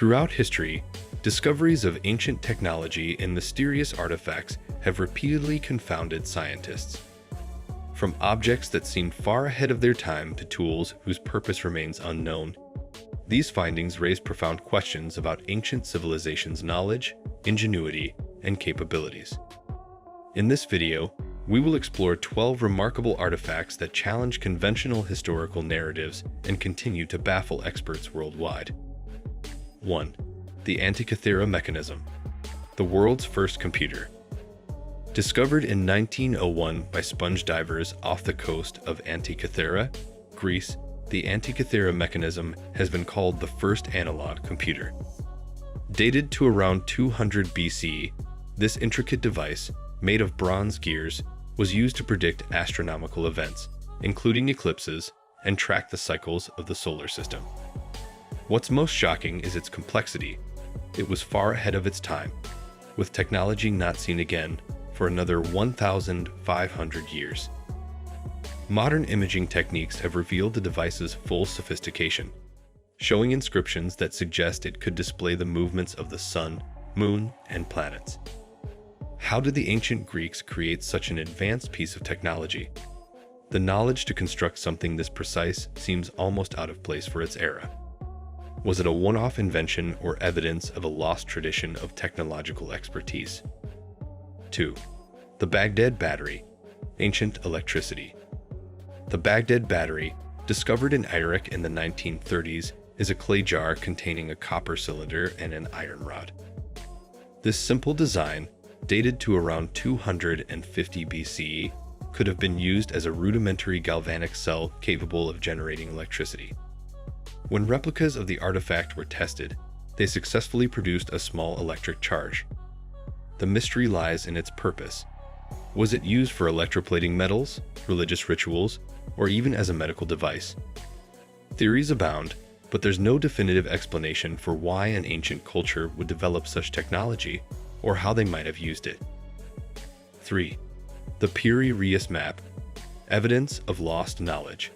Throughout history, discoveries of ancient technology and mysterious artifacts have repeatedly confounded scientists. From objects that seemed far ahead of their time to tools whose purpose remains unknown, these findings raise profound questions about ancient civilizations' knowledge, ingenuity, and capabilities. In this video, we will explore 12 remarkable artifacts that challenge conventional historical narratives and continue to baffle experts worldwide. 1. The Antikythera mechanism, the world's first computer. Discovered in 1901 by sponge divers off the coast of Antikythera, Greece, the Antikythera mechanism has been called the first analog computer. Dated to around 200 BC, this intricate device, made of bronze gears, was used to predict astronomical events, including eclipses, and track the cycles of the solar system. What's most shocking is its complexity. It was far ahead of its time, with technology not seen again for another 1,500 years. Modern imaging techniques have revealed the device's full sophistication, showing inscriptions that suggest it could display the movements of the sun, moon, and planets. How did the ancient Greeks create such an advanced piece of technology? The knowledge to construct something this precise seems almost out of place for its era. Was it a one-off invention or evidence of a lost tradition of technological expertise? 2. The Baghdad battery, ancient electricity. The Baghdad battery, discovered in Iraq in the 1930s, is a clay jar containing a copper cylinder and an iron rod. This simple design, dated to around 250 BCE, could have been used as a rudimentary galvanic cell capable of generating electricity. When replicas of the artifact were tested, they successfully produced a small electric charge. The mystery lies in its purpose. Was it used for electroplating metals, religious rituals, or even as a medical device? Theories abound, but there's no definitive explanation for why an ancient culture would develop such technology or how they might have used it. 3. The Piri Reis map, evidence of lost knowledge.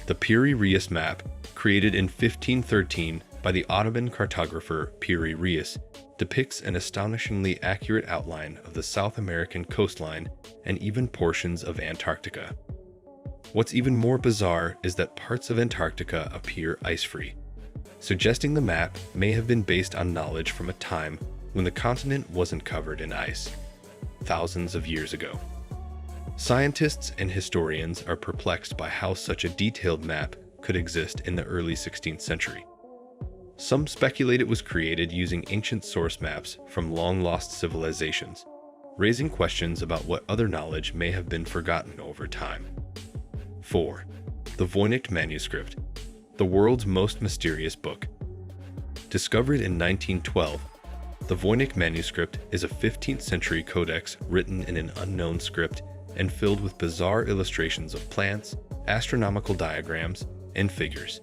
The Piri Reis map, created in 1513 by the Ottoman cartographer Piri Reis, depicts an astonishingly accurate outline of the South American coastline and even portions of Antarctica. What's even more bizarre is that parts of Antarctica appear ice-free, suggesting the map may have been based on knowledge from a time when the continent wasn't covered in ice, thousands of years ago. Scientists and historians are perplexed by how such a detailed map could exist in the early 16th century. Some speculate it was created using ancient source maps from long-lost civilizations, raising questions about what other knowledge may have been forgotten over time. 4. The Voynich manuscript, the world's most mysterious book. Discovered in 1912, the Voynich manuscript is a 15th century codex written in an unknown script and filled with bizarre illustrations of plants, astronomical diagrams, and figures.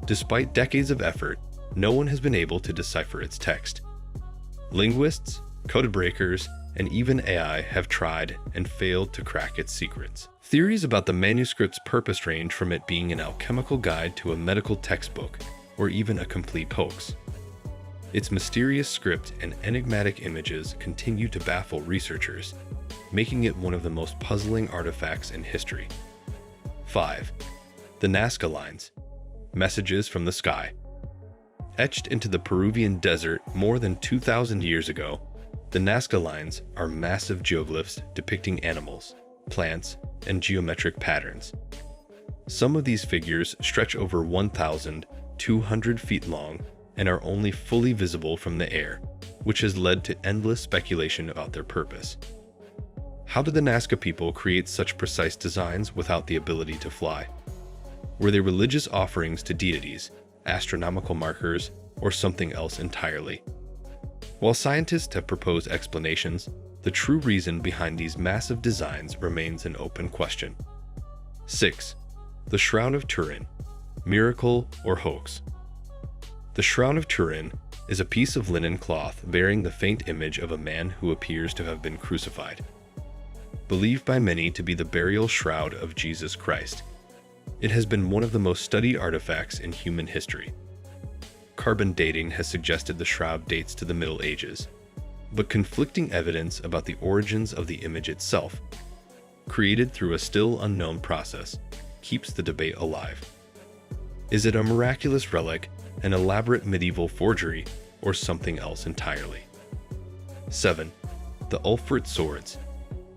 Despite decades of effort, no one has been able to decipher its text. Linguists, code breakers, and even AI have tried and failed to crack its secrets. Theories about the manuscript's purpose range from it being an alchemical guide to a medical textbook, or even a complete hoax. Its mysterious script and enigmatic images continue to baffle researchers, making it one of the most puzzling artifacts in history. 5. The Nazca lines, messages from the sky. Etched into the Peruvian desert more than 2,000 years ago, the Nazca lines are massive geoglyphs depicting animals, plants, and geometric patterns. Some of these figures stretch over 1,200 feet long and are only fully visible from the air, which has led to endless speculation about their purpose. How did the Nazca people create such precise designs without the ability to fly? Were they religious offerings to deities, astronomical markers, or something else entirely? While scientists have proposed explanations, the true reason behind these massive designs remains an open question. 6. The Shroud of Turin, miracle or hoax. The Shroud of Turin is a piece of linen cloth bearing the faint image of a man who appears to have been crucified. Believed by many to be the burial shroud of Jesus Christ, it has been one of the most studied artifacts in human history. Carbon dating has suggested the shroud dates to the Middle Ages, but conflicting evidence about the origins of the image itself, created through a still unknown process, keeps the debate alive. Is it a miraculous relic, an elaborate medieval forgery, or something else entirely? 7. The Ulfberht swords,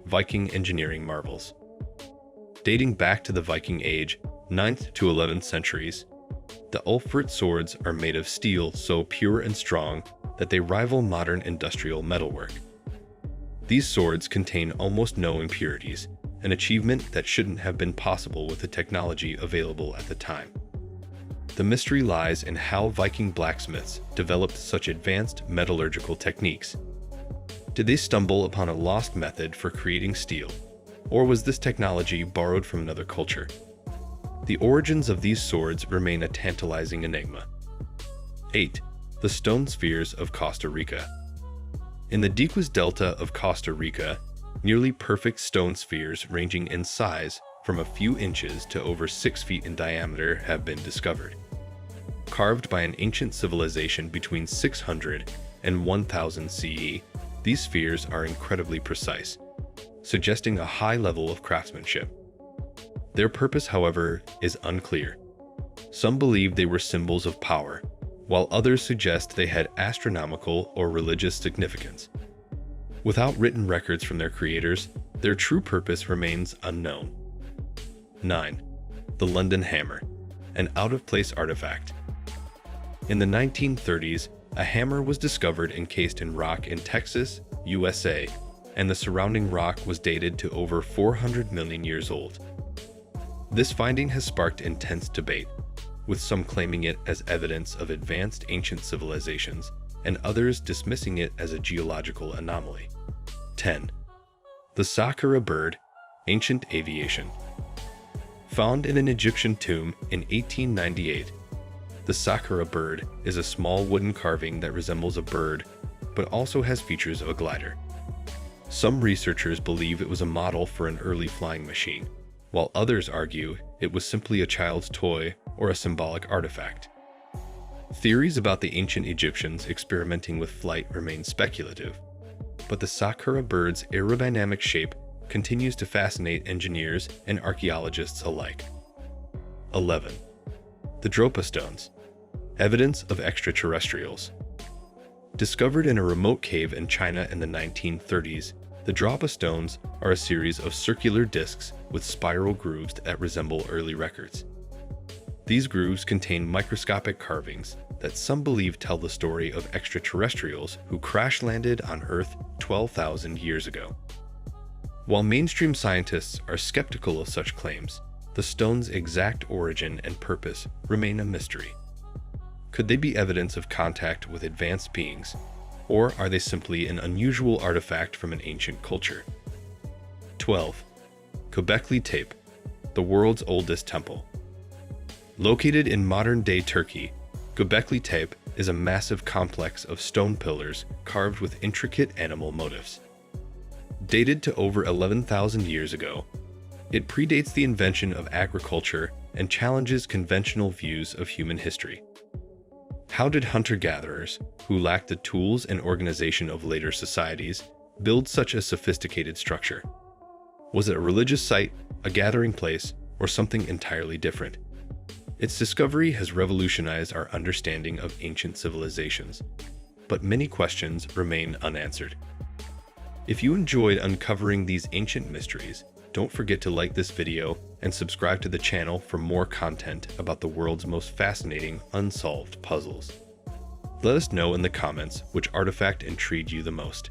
Viking engineering marvels. Dating back to the Viking Age, 9th to 11th centuries, the Ulfberht swords are made of steel so pure and strong that they rival modern industrial metalwork. These swords contain almost no impurities, an achievement that shouldn't have been possible with the technology available at the time. The mystery lies in how Viking blacksmiths developed such advanced metallurgical techniques. Did they stumble upon a lost method for creating steel, or was this technology borrowed from another culture? The origins of these swords remain a tantalizing enigma. 8. The stone spheres of Costa Rica. In the Diques Delta of Costa Rica, nearly perfect stone spheres ranging in size from a few inches to over 6 feet in diameter have been discovered. Carved by an ancient civilization between 600 and 1000 CE, these spheres are incredibly precise, suggesting a high level of craftsmanship. Their purpose, however, is unclear. Some believe they were symbols of power, while others suggest they had astronomical or religious significance. Without written records from their creators, their true purpose remains unknown. 9. The London hammer, an out-of-place artifact. In the 1930s, a hammer was discovered encased in rock in Texas, USA, and the surrounding rock was dated to over 400 million years old. This finding has sparked intense debate, with some claiming it as evidence of advanced ancient civilizations and others dismissing it as a geological anomaly. 10. The Saqqara bird, ancient aviation. Found in an Egyptian tomb in 1898, the Saqqara bird is a small wooden carving that resembles a bird, but also has features of a glider. Some researchers believe it was a model for an early flying machine, while others argue it was simply a child's toy or a symbolic artifact. Theories about the ancient Egyptians experimenting with flight remain speculative, but the Saqqara bird's aerodynamic shape continues to fascinate engineers and archaeologists alike. 11. The Dropa stones, evidence of extraterrestrials. Discovered in a remote cave in China in the 1930s, the Dropa stones are a series of circular discs with spiral grooves that resemble early records. These grooves contain microscopic carvings that some believe tell the story of extraterrestrials who crash-landed on Earth 12,000 years ago. While mainstream scientists are skeptical of such claims, the stones' exact origin and purpose remain a mystery. Could they be evidence of contact with advanced beings, or are they simply an unusual artifact from an ancient culture? 12. Göbekli Tepe, the world's oldest temple. Located in modern-day Turkey, Göbekli Tepe is a massive complex of stone pillars carved with intricate animal motifs. Dated to over 11,000 years ago, it predates the invention of agriculture and challenges conventional views of human history. How did hunter-gatherers, who lacked the tools and organization of later societies, build such a sophisticated structure? Was it a religious site, a gathering place, or something entirely different? Its discovery has revolutionized our understanding of ancient civilizations, but many questions remain unanswered. If you enjoyed uncovering these ancient mysteries, don't forget to like this video and subscribe to the channel for more content about the world's most fascinating unsolved puzzles. Let us know in the comments which artifact intrigued you the most.